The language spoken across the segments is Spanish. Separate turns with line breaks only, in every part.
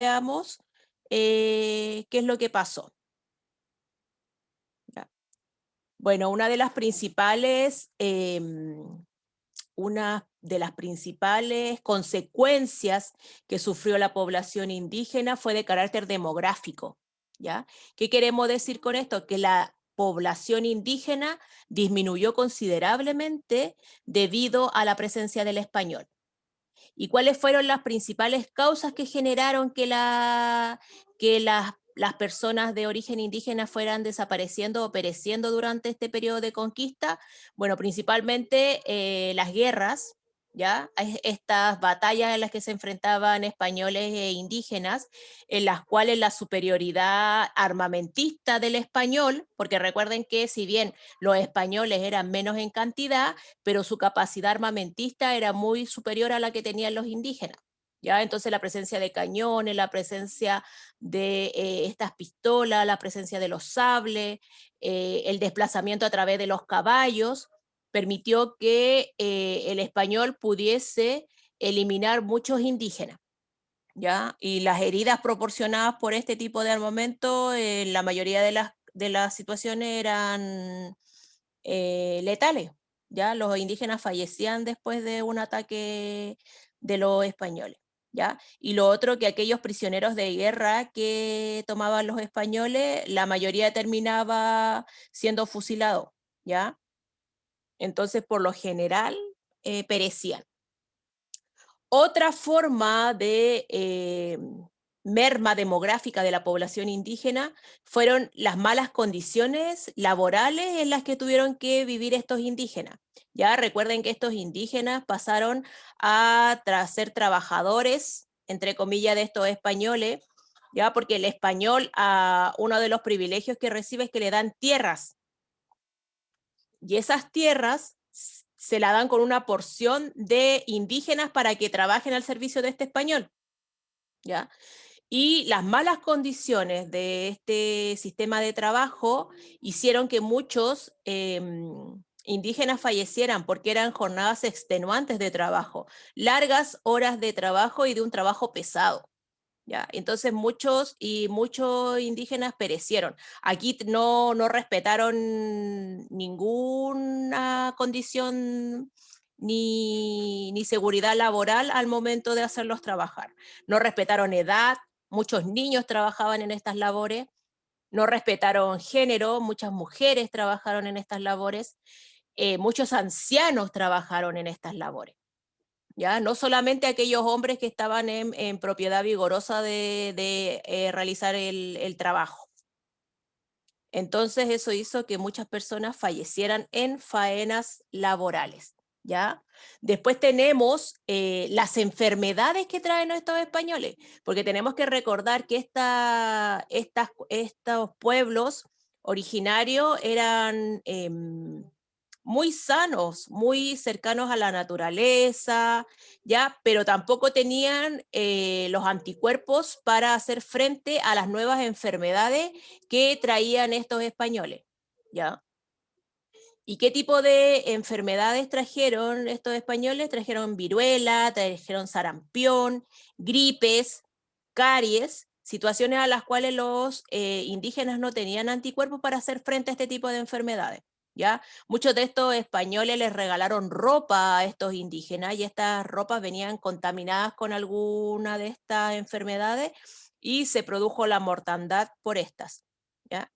veamos qué es lo que pasó. ¿Ya? Bueno, una de las principales consecuencias que sufrió la población indígena fue de carácter demográfico, ¿ya? ¿Qué queremos decir con esto? Que la población indígena disminuyó considerablemente debido a la presencia del español. ¿Y cuáles fueron las principales causas que generaron que las personas de origen indígena fueran desapareciendo o pereciendo durante este periodo de conquista? Bueno, principalmente las guerras, ¿ya? Estas batallas en las que se enfrentaban españoles e indígenas, en las cuales la superioridad armamentista del español, porque recuerden que si bien los españoles eran menos en cantidad, pero su capacidad armamentista era muy superior a la que tenían los indígenas. ¿Ya? Entonces la presencia de cañones, la presencia de estas pistolas, la presencia de los sables, el desplazamiento a través de los caballos, permitió que el español pudiese eliminar muchos indígenas. ¿Ya? Y las heridas proporcionadas por este tipo de armamento, la mayoría de las situaciones eran letales. ¿Ya? Los indígenas fallecían después de un ataque de los españoles. ¿Ya? Y lo otro, que aquellos prisioneros de guerra que tomaban los españoles, la mayoría terminaba siendo fusilado. ¿Ya? Entonces, por lo general, perecían. Otra forma de merma demográfica de la población indígena fueron las malas condiciones laborales en las que tuvieron que vivir estos indígenas. Ya recuerden que estos indígenas pasaron tras ser trabajadores, entre comillas, de estos españoles, ya porque el español, uno de los privilegios que recibe es que le dan tierras, y esas tierras se la dan con una porción de indígenas para que trabajen al servicio de este español, ¿ya? Y las malas condiciones de este sistema de trabajo hicieron que muchos indígenas fallecieran porque eran jornadas extenuantes de trabajo, largas horas de trabajo y de un trabajo pesado. ¿Ya? Entonces muchos indígenas perecieron. Aquí no respetaron ninguna condición ni seguridad laboral al momento de hacerlos trabajar. No respetaron edad, muchos niños trabajaban en estas labores, no respetaron género, muchas mujeres trabajaron en estas labores, muchos ancianos trabajaron en estas labores. ¿Ya? No solamente aquellos hombres que estaban en propiedad vigorosa de realizar el trabajo. Entonces eso hizo que muchas personas fallecieran en faenas laborales. ¿Ya? Después tenemos las enfermedades que traen estos españoles, porque tenemos que recordar que estos pueblos originarios eran muy sanos, muy cercanos a la naturaleza, ¿ya? Pero tampoco tenían los anticuerpos para hacer frente a las nuevas enfermedades que traían estos españoles, ¿ya? ¿Y qué tipo de enfermedades trajeron estos españoles? Trajeron viruela, trajeron sarampión, gripes, caries, situaciones a las cuales los indígenas no tenían anticuerpos para hacer frente a este tipo de enfermedades. ¿Ya? Muchos de estos españoles les regalaron ropa a estos indígenas y estas ropas venían contaminadas con alguna de estas enfermedades y se produjo la mortandad por estas. ¿Ya?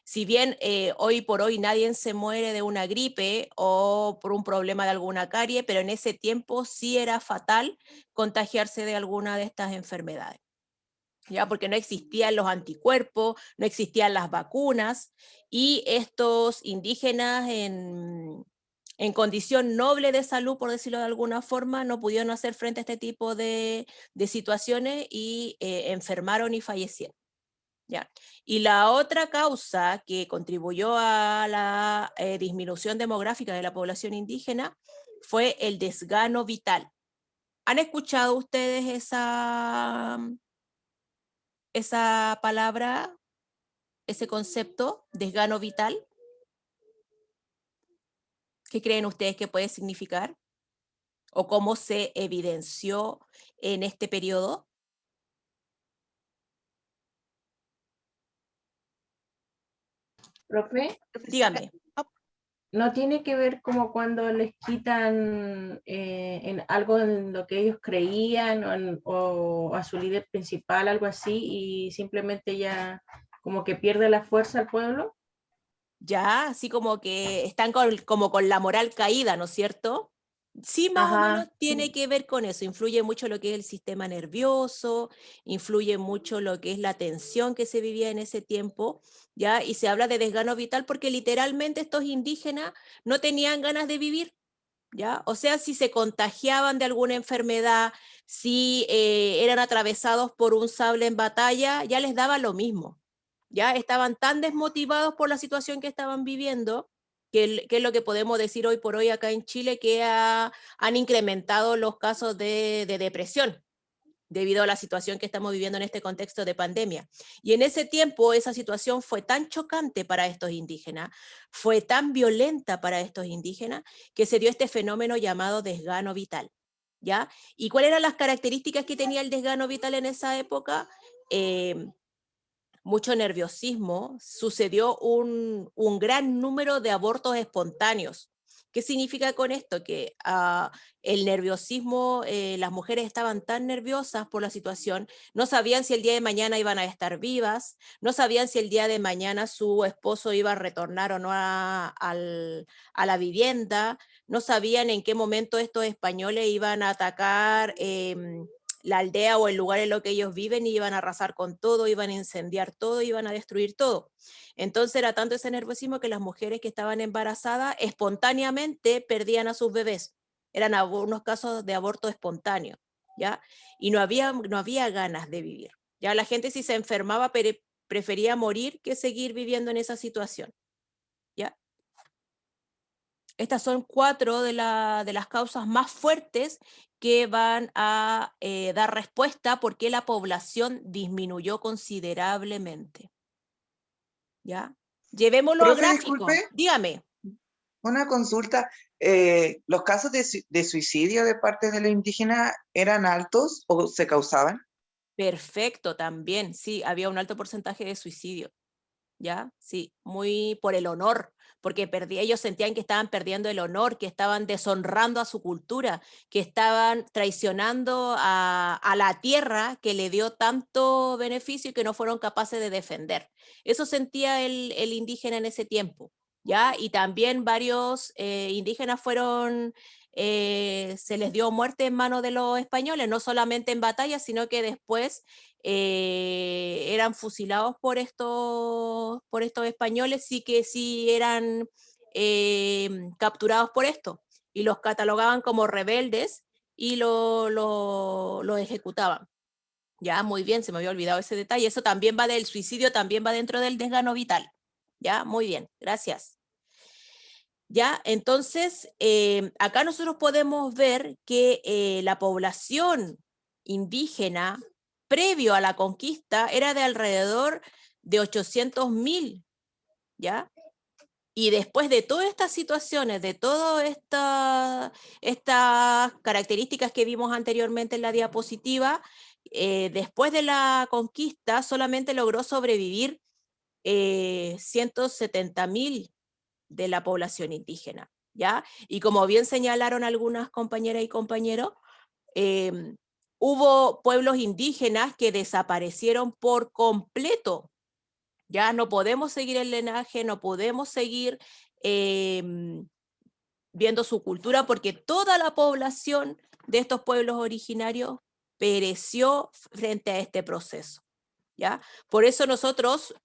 Si bien hoy por hoy nadie se muere de una gripe o por un problema de alguna carie, pero en ese tiempo sí era fatal contagiarse de alguna de estas enfermedades. ¿Ya? Porque no existían los anticuerpos, no existían las vacunas y estos indígenas en condición noble de salud, por decirlo de alguna forma, no pudieron hacer frente a este tipo de situaciones y enfermaron y fallecieron. ¿Ya? Y la otra causa que contribuyó a la disminución demográfica de la población indígena fue el desgano vital. ¿Han escuchado ustedes esa palabra, ese concepto, desgano vital? ¿Qué creen ustedes que puede significar? ¿O cómo se evidenció en este periodo?
Profe,
Dígame.
¿no tiene que ver como cuando les quitan en algo en lo que ellos creían o a su líder principal, algo así, y simplemente ya como que pierde la fuerza al pueblo?
Ya, así como que están como con la moral caída, ¿no es cierto? Sí, más o menos
Ajá,
tiene
sí.
que ver con eso. Influye mucho lo que es el sistema nervioso, influye mucho lo que es la tensión que se vivía en ese tiempo, ¿ya? Y se habla de desgano vital porque literalmente estos indígenas no tenían ganas de vivir, ¿ya? O sea, si se contagiaban de alguna enfermedad, si eran atravesados por un sable en batalla, ya les daba lo mismo. Ya estaban tan desmotivados por la situación que estaban viviendo, que es lo que podemos decir hoy por hoy acá en Chile, que han incrementado los casos de depresión debido a la situación que estamos viviendo en este contexto de pandemia. Y en ese tiempo esa situación fue tan chocante para estos indígenas, fue tan violenta para estos indígenas, que se dio este fenómeno llamado desgano vital. ¿Ya? ¿Y cuáles eran las características que tenía el desgano vital en esa época? Mucho nerviosismo, sucedió un gran número de abortos espontáneos. ¿Qué significa con esto? Que el nerviosismo, las mujeres estaban tan nerviosas por la situación, no sabían si el día de mañana iban a estar vivas, no sabían si el día de mañana su esposo iba a retornar o no a la vivienda, no sabían en qué momento estos españoles iban a atacar la aldea o el lugar en lo que ellos viven y iban a arrasar con todo, iban a incendiar todo, iban a destruir todo. Entonces era tanto ese nerviosismo que las mujeres que estaban embarazadas espontáneamente perdían a sus bebés. Eran algunos casos de aborto espontáneo, ¿ya? Y no había ganas de vivir. Ya la gente si se enfermaba prefería morir que seguir viviendo en esa situación, ¿ya? Estas son 4 de las causas más fuertes que van a dar respuesta por qué la población disminuyó considerablemente. ¿Ya? Llevémoslo a
Profe, disculpe,
gráfico. Dígame.
una consulta. ¿Los casos de suicidio de parte de los indígenas eran altos o se causaban?
Perfecto, también. Sí, había un alto porcentaje de suicidio. ¿Ya? Sí, muy por el honor, porque ellos sentían que estaban perdiendo el honor, que estaban deshonrando a su cultura, que estaban traicionando a la tierra que le dio tanto beneficio y que no fueron capaces de defender. Eso sentía el indígena en ese tiempo, ¿ya? Y también varios indígenas se les dio muerte en manos de los españoles, no solamente en batalla, sino que después eran fusilados por estos españoles, sí que sí eran capturados por esto, y los catalogaban como rebeldes y los ejecutaban. Ya, muy bien, se me había olvidado ese detalle. Eso también va del suicidio, también va dentro del desgano vital. Ya, muy bien, gracias. Ya, entonces, acá nosotros podemos ver que la población indígena previo a la conquista era de alrededor de 800.000, ¿ya? Y después de todas estas situaciones, de todas estas características que vimos anteriormente en la diapositiva, después de la conquista solamente logró sobrevivir 170.000 de la población indígena, ¿ya? Y como bien señalaron algunas compañeras y compañeros, hubo pueblos indígenas que desaparecieron por completo. Ya no podemos seguir el linaje, no podemos seguir viendo su cultura porque toda la población de estos pueblos originarios pereció frente a este proceso. ¿Ya? Por eso nosotros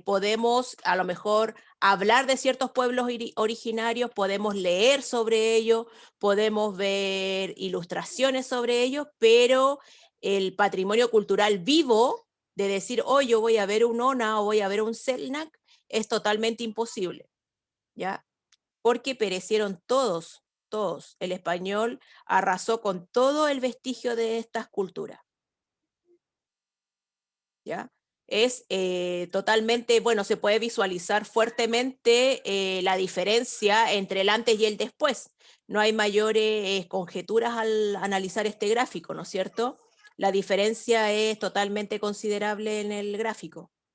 podemos a lo mejor hablar de ciertos pueblos originarios, podemos leer sobre ellos, podemos ver ilustraciones sobre ellos, pero el patrimonio cultural vivo de decir, oh, yo voy a ver un ONA o voy a ver un CELNAC, es totalmente imposible, ¿ya? Porque perecieron todos, todos. El español arrasó con todo el vestigio de estas culturas. ¿Ya? Es totalmente, bueno, se puede visualizar fuertemente la diferencia entre el antes y el después. No hay mayores conjeturas al analizar este gráfico, ¿no es cierto? La diferencia es totalmente considerable en el gráfico.